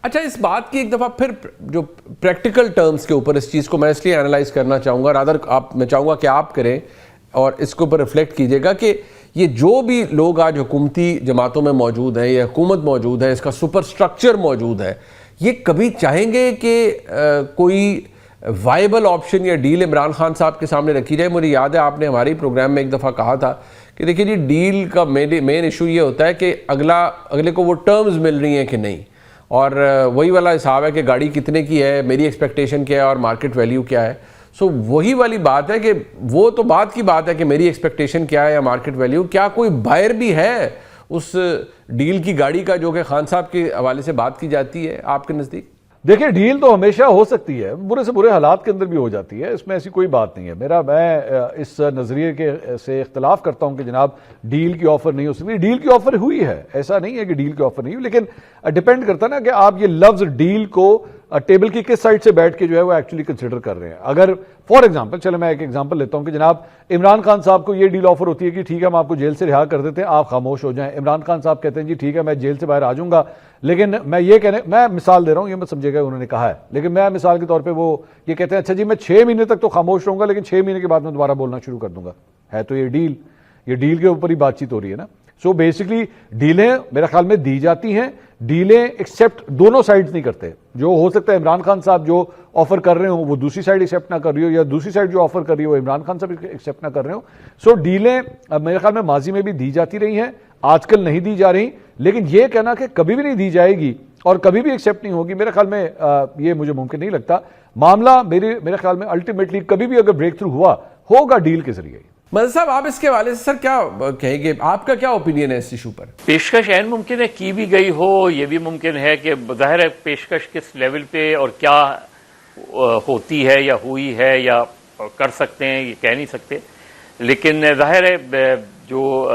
اچھا اس بات کی ایک دفعہ پھر جو پریکٹیکل ٹرمز کے اوپر اس چیز کو میں اس لیے انالائز کرنا چاہوں گا، رادر میں چاہوں گا کہ آپ کریں اور اس کے اوپر ریفلیکٹ کیجیے گا کہ یہ جو بھی لوگ آج حکومتی جماعتوں میں موجود ہیں یا حکومت موجود ہے، اس کا سپر سٹرکچر موجود ہے، یہ کبھی چاہیں گے کہ کوئی وائبل آپشن یا ڈیل عمران خان صاحب کے سامنے رکھی جائے؟ مجھے یاد ہے آپ نے ہماری پروگرام میں ایک دفعہ کہا تھا کہ دیکھیے جی ڈیل کا مین ایشو یہ ہوتا ہے کہ اگلے کو وہ ٹرمز مل رہی ہیں کہ نہیں، اور وہی والا حساب ہے کہ گاڑی کتنے کی ہے، میری ایکسپیکٹیشن کیا ہے اور مارکیٹ ویلیو کیا ہے. سو وہی والی بات ہے کہ وہ تو بات کی بات ہے کہ میری ایکسپیکٹیشن کیا ہے یا مارکیٹ ویلیو. کیا کوئی بائر بھی ہے اس ڈیل کی گاڑی کا جو کہ خان صاحب کے حوالے سے بات کی جاتی ہے آپ کے نزدیک؟ دیکھیں ڈیل تو ہمیشہ ہو سکتی ہے، برے سے برے حالات کے اندر بھی ہو جاتی ہے، اس میں ایسی کوئی بات نہیں ہے. میں اس نظریے کے سے اختلاف کرتا ہوں کہ جناب ڈیل کی آفر نہیں ہو سکتی. ڈیل کی آفر ہوئی ہے، ایسا نہیں ہے کہ ڈیل کی آفر نہیں ہوئی، لیکن ڈیپینڈ کرتا نا کہ آپ یہ لفظ ڈیل کو ٹیبل کی کس سائڈ سے بیٹھ کے جو ہے وہ ایکچولی کنسیڈر کر رہے ہیں. اگر فار ایگزامپل چلے میں ایک ایگزامپل لیتا ہوں کہ جناب عمران خان صاحب کو یہ ڈیل آفر ہوتی ہے کہ ٹھیک ہے ہم آپ کو جیل سے رہا کر دیتے ہیں، آپ خاموش ہو جائیں. عمران خان صاحب کہتے ہیں جی ٹھیک ہے میں جیل سے باہر آ جاؤں گا، لیکن میں مثال دے رہا ہوں، یہ مت سمجھے گا انہوں نے کہا ہے، لیکن میں مثال کے طور پہ وہ یہ کہتے ہیں اچھا جی میں 6 مہینے تک تو خاموش رہوں گا لیکن 6 مہینے کے بعد میں دوبارہ بولنا شروع کر دوں گا. ہے تو یہ ڈیل کے اوپر ہی بات چیت ہو رہی ہے نا. سو بیسکلی ڈیلیں میرے خیال میں دی جاتی ہیں، ڈیلیں ایکسیپٹ دونوں سائڈز نہیں کرتے. جو ہو سکتا ہے عمران خان صاحب جو آفر کر رہے ہوں وہ دوسری سائڈ ایکسیپٹ نہ کر رہی ہو، یا دوسری سائڈ جو آفر کر رہی ہو وہ عمران خان صاحب ایکسیپٹ نہ کر رہے ہوں. سو ڈیلیں میرے خیال میں ماضی میں بھی دی جاتی رہی ہیں، آج کل نہیں دی جا رہی، لیکن یہ کہنا کہ کبھی بھی نہیں دی جائے گی اور کبھی بھی ایکسیپٹ نہیں ہوگی، میرے خیال میں یہ مجھے ممکن نہیں لگتا. معاملہ میرے خیال میں الٹیمیٹلی کبھی بھی اگر بریک تھرو ہوگا ڈیل کے ذریعے. مدد صاحب آپ اس کے حوالے سے سر کیا کہیں گے، آپ کا کیا اوپینین ہے اس ایشو پر؟ پیشکش عین ممکن ہے کی بھی گئی ہو، یہ بھی ممکن ہے کہ ظاہر ہے پیشکش کس لیول پہ اور کیا ہوتی ہے یا ہوئی ہے یا کر سکتے ہیں یہ کہہ نہیں سکتے، لیکن ظاہر ہے جو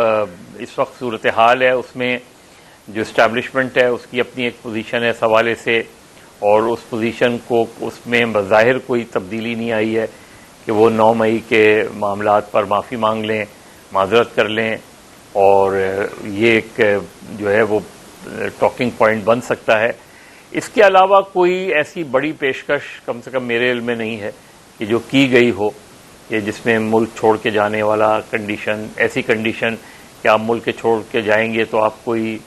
اس وقت صورتحال ہے اس میں جو اسٹیبلشمنٹ ہے اس کی اپنی ایک پوزیشن ہے اس حوالے سے، اور اس پوزیشن کو اس میں بظاہر کوئی تبدیلی نہیں آئی ہے کہ وہ 9 مئی کے معاملات پر معافی مانگ لیں، معذرت کر لیں، اور یہ ایک جو ہے وہ ٹاکنگ پوائنٹ بن سکتا ہے. اس کے علاوہ کوئی ایسی بڑی پیشکش کم سے کم میرے علم میں نہیں ہے کہ جو کی گئی ہو کہ جس میں ملک چھوڑ کے جانے والا کنڈیشن، ایسی کنڈیشن کہ آپ ملک چھوڑ کے جائیں گے تو آپ کوئی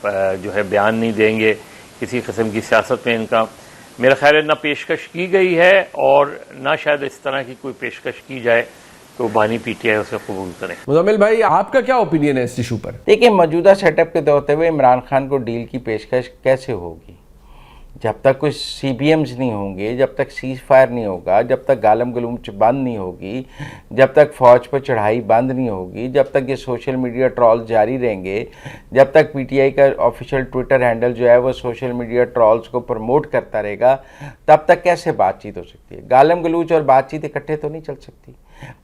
جو ہے بیان نہیں دیں گے، کسی قسم کی سیاست میں ان کا میرا خیال ہے نہ پیشکش کی گئی ہے، اور نہ شاید اس طرح کی کوئی پیشکش کی جائے تو بانی پی ٹی آئی اسے قبول کریں. مزمل بھائی آپ کا کیا اوپینین ہے اس ایشو پر؟ دیکھیں موجودہ سیٹ اپ کے ہوتے ہوئے عمران خان کو ڈیل کی پیشکش کیسے ہوگی؟ جب تک کچھ سی بی ایمز نہیں ہوں گے، جب تک سیز فائر نہیں ہوگا، جب تک گالم گلوچ بند نہیں ہوگی، جب تک فوج پر چڑھائی بند نہیں ہوگی، جب تک یہ سوشل میڈیا ٹرول جاری رہیں گے، جب تک پی ٹی آئی کا آفیشیل ٹویٹر ہینڈل جو ہے وہ سوشل میڈیا ٹرولز کو پروموٹ کرتا رہے گا، تب تک کیسے بات چیت ہو سکتی ہے؟ گالم گلوچ اور بات چیت اکٹھے تو نہیں چل سکتی.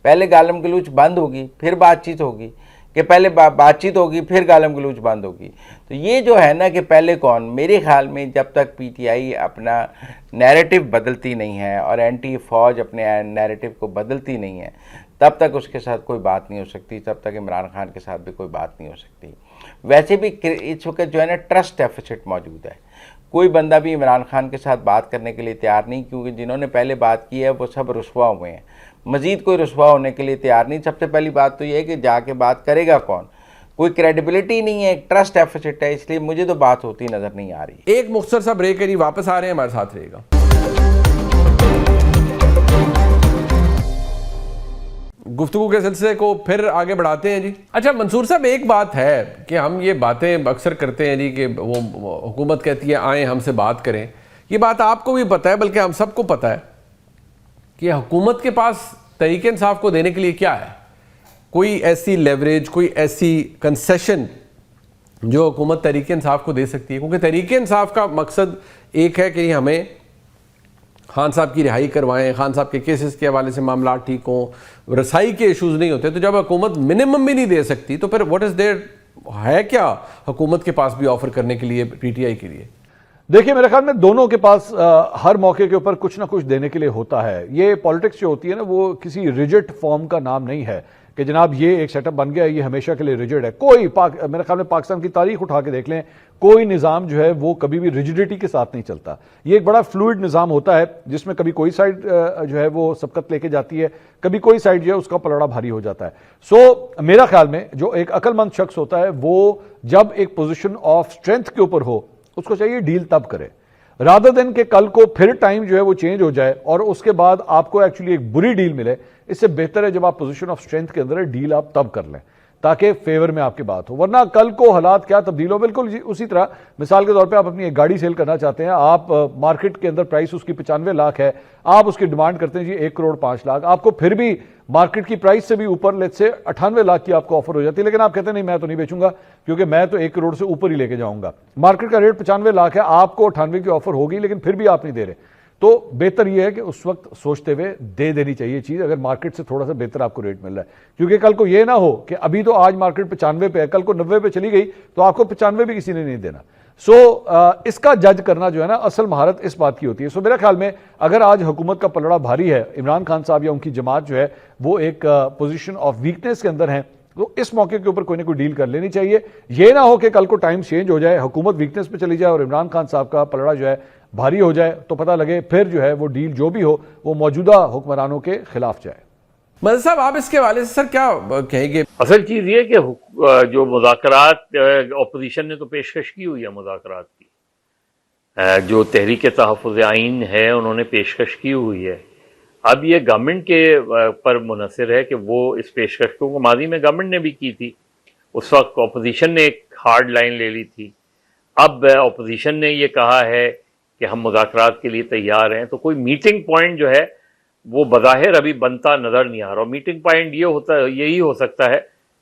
پہلے گالم گلوچ بند ہوگی پھر بات چیت ہوگی، کہ پہلے بات چیت ہوگی پھر گالم گلوچ بند ہوگی. تو یہ جو ہے نا کہ پہلے کون، میرے خیال میں جب تک پی ٹی آئی اپنا نیریٹو بدلتی نہیں ہے اور اینٹی فوج اپنے نیریٹو کو بدلتی نہیں ہے، تب تک اس کے ساتھ کوئی بات نہیں ہو سکتی، تب تک عمران خان کے ساتھ بھی کوئی بات نہیں ہو سکتی. ویسے بھی اس وقت جو ہے نا ٹرسٹ ڈیفیسٹ موجود ہے، کوئی بندہ بھی عمران خان کے ساتھ بات کرنے کے لیے تیار نہیں، کیونکہ جنہوں نے پہلے بات کی ہے وہ سب رسوا ہوئے ہیں، مزید کوئی رسوا ہونے کے لیے تیار نہیں. سب سے پہلی بات تو یہ ہے کہ جا کے بات کرے گا کون؟ کوئی کریڈیبلٹی نہیں ہے، ایک ٹرسٹ ڈیفیسٹ ہے، اس لیے مجھے تو بات ہوتی نظر نہیں آ رہی. ایک مختصر سا بریک ہے، واپس آ رہے ہیں، ہمارے ساتھ رہے گا. گفتگو کے سلسلے کو پھر آگے بڑھاتے ہیں جی. اچھا منصور صاحب ایک بات ہے کہ ہم یہ باتیں اکثر کرتے ہیں جی کہ وہ حکومت کہتی ہے آئیں ہم سے بات کریں. یہ بات آپ کو بھی پتہ ہے بلکہ ہم سب کو پتہ ہے کہ حکومت کے پاس تحریک انصاف کو دینے کے لیے کیا ہے. کوئی ایسی لیوریج، کوئی ایسی کنسیشن جو حکومت تحریک انصاف کو دے سکتی ہے، کیونکہ تحریک انصاف کا مقصد ایک ہے کہ ہمیں خان صاحب کی رہائی کروائیں، خان صاحب کے کیسز کے حوالے سے معاملات ٹھیک ہوں، رسائی کے ایشوز نہیں ہوتے. تو جب حکومت منیمم بھی نہیں دے سکتی تو پھر واٹ از دیر ہے کیا حکومت کے پاس بھی آفر کرنے کے لیے پی ٹی آئی کے لیے؟ دیکھیں میرے خیال میں دونوں کے پاس ہر موقع کے اوپر کچھ نہ کچھ دینے کے لیے ہوتا ہے. یہ پالیٹکس جو ہوتی ہے نا وہ کسی ریجٹ فارم کا نام نہیں ہے کہ جناب یہ ایک سیٹ اپ بن گیا ہے، یہ ہمیشہ کے لیے ریجڈ ہے. کوئی میرے خیال میں پاکستان کی تاریخ اٹھا کے دیکھ لیں، کوئی نظام جو ہے وہ کبھی بھی ریجڈیٹی کے ساتھ نہیں چلتا. یہ ایک بڑا فلوئڈ نظام ہوتا ہے جس میں کبھی کوئی سائڈ جو ہے وہ سبقت لے کے جاتی ہے، کبھی کوئی سائڈ جو ہے اس کا پلڑا بھاری ہو جاتا ہے. سو میرا خیال میں جو ایک عقل مند شخص ہوتا ہے وہ جب ایک پوزیشن آف اسٹرینتھ کے اوپر ہو اس کو چاہیے ڈیل تب کرے، رادر دین کہ کل کو پھر ٹائم جو ہے وہ چینج ہو جائے اور اس کے بعد آپ کو ایکچولی ایک بری ڈیل ملے. اس سے بہتر ہے جب آپ پوزیشن آف اسٹرینتھ کے اندر ہے ڈیل آپ تب کر لیں تاکہ فیور میں آپ کی بات ہو، ورنہ کل کو حالات کیا تبدیل ہو. بالکل اسی طرح مثال کے طور پہ آپ اپنی ایک گاڑی سیل کرنا چاہتے ہیں، آپ مارکیٹ کے اندر پرائس اس کی 95 لاکھ ہے، آپ اس کی ڈیمانڈ کرتے ہیں جی 1 کروڑ 5 لاکھ، آپ کو پھر بھی مارکیٹ کی پرائس سے بھی اوپر لیٹ سے 98 لاکھ کی آپ کو آفر ہو جاتی ہے، لیکن آپ کہتے ہیں نہیں میں تو نہیں بیچوں گا کیونکہ میں تو 1 کروڑ سے اوپر ہی لے کے جاؤں گا. مارکیٹ کا ریٹ 95 لاکھ ہے، آپ کو 98 کی آفر ہوگی لیکن پھر بھی آپ نہیں دے رہے. تو بہتر یہ ہے کہ اس وقت سوچتے ہوئے دے دینی چاہیے چیز اگر مارکیٹ سے تھوڑا سا بہتر آپ کو ریٹ مل رہا ہے، کیونکہ کل کو یہ نہ ہو کہ ابھی تو آج مارکیٹ 95 پہ ہے، کل کو 90 پہ چلی گئی تو آپ کو 95 بھی کسی نے نہیں دینا. سو اس کا جج کرنا جو ہے نا اصل مہارت اس بات کی ہوتی ہے. سو میرے خیال میں اگر آج حکومت کا پلڑا بھاری ہے، عمران خان صاحب یا ان کی جماعت جو ہے وہ ایک پوزیشن آف ویکنیس کے اندر ہیں، تو اس موقع کے اوپر کوئی نہ کوئی ڈیل کر لینی چاہیے. یہ نہ ہو کہ کل کو ٹائم چینج ہو جائے، حکومت ویکنیس پہ چلی جائے اور عمران خان صاحب کا پلڑا جو ہے بھاری ہو جائے تو پتہ لگے پھر جو ہے وہ ڈیل جو بھی ہو وہ موجودہ حکمرانوں کے خلاف جائے. مدد صاحب آپ اس کے حوالے سے سر کیا کہیں گے؟ اصل چیز یہ کہ جو مذاکرات اپوزیشن نے تو پیشکش کی ہوئی ہے مذاکرات کی، جو تحریک تحفظ آئین ہے انہوں نے پیشکش کی ہوئی ہے. اب یہ گورنمنٹ کے پر منحصر ہے کہ وہ اس پیشکش کو ماضی میں گورنمنٹ نے بھی کی تھی، اس وقت اپوزیشن نے ایک ہارڈ لائن لے لی تھی. اب اپوزیشن نے یہ کہا ہے کہ ہم مذاکرات کے لیے تیار ہیں، تو کوئی میٹنگ پوائنٹ جو ہے وہ بظاہر ابھی بنتا نظر نہیں آ رہا. اور میٹنگ پوائنٹ یہی ہو سکتا ہے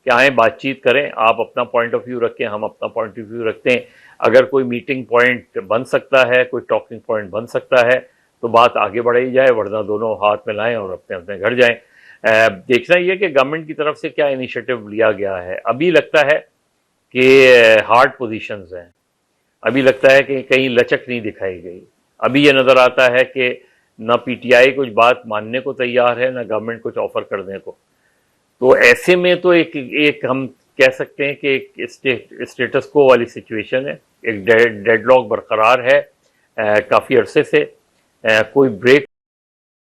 کہ آئیں بات چیت کریں، آپ اپنا پوائنٹ آف ویو رکھیں، ہم اپنا پوائنٹ آف ویو رکھتے ہیں. اگر کوئی میٹنگ پوائنٹ بن سکتا ہے، کوئی ٹاکنگ پوائنٹ بن سکتا ہے تو بات آگے بڑھائی جائے، ورنہ دونوں ہاتھ میں لائیں اور اپنے اپنے گھر جائیں. دیکھنا یہ کہ گورنمنٹ کی طرف سے کیا انیشیٹو لیا گیا ہے. ابھی لگتا ہے کہ ہارڈ پوزیشنز ہیں، ابھی لگتا ہے کہ کہیں لچک نہیں دکھائی گئی. ابھی یہ نظر آتا ہے کہ نہ پی ٹی آئی کچھ بات ماننے کو تیار ہے، نہ گورنمنٹ کچھ آفر کرنے کو. تو ایسے میں تو ایک ہم کہہ سکتے ہیں کہ ایک اسٹیٹس کو والی سچویشن ہے، ایک ڈیڈ لاک برقرار ہے کافی عرصے سے. کوئی بریک